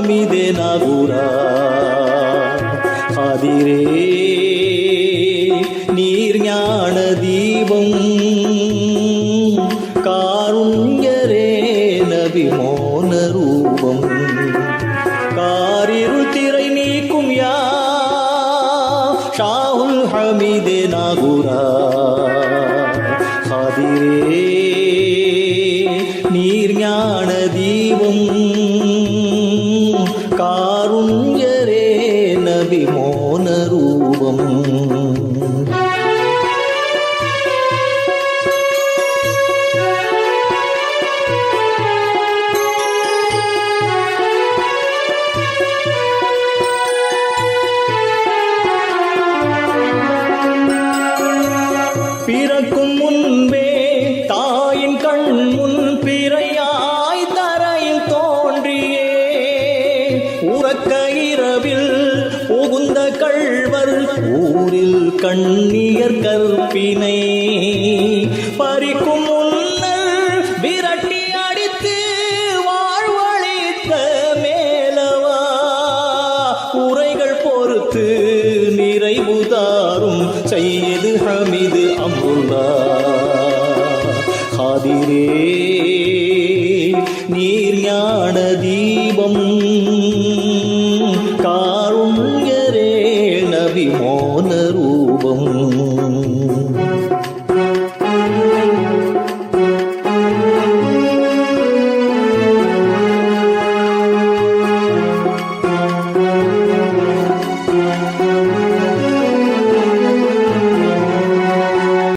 ஹமிதே நகுரா அதிரே நீர் ஞான தீபம் காருண்யரே நபி மோன ரூபம் காரிருள் திரை நீக்கும் யா ஷாஹுல் ஹமிதே நகுரா அதிரே நீர் ஞான தீபம் காருண்யரே நபி மோன ரூபம் பிறக்கும் முன்பே தாயின் கண் முன் பிறையாய் தரையில் தோன்றியே உறக்க இரவில் புகுந்த கள்வர் ஊரில் கண்ணியர் கற்பினை பறிக்கும் முன்னர் விரட்டி அடித்து வாழ்வழித்த மேலவா உரைகள் பொறுத்து நிறைவு தாரும் சையது ஹமீது அம்ருல்லா ஹாதிரே நீர் ஞான தீபம் காருண்யரே நபி மோன ரூபம்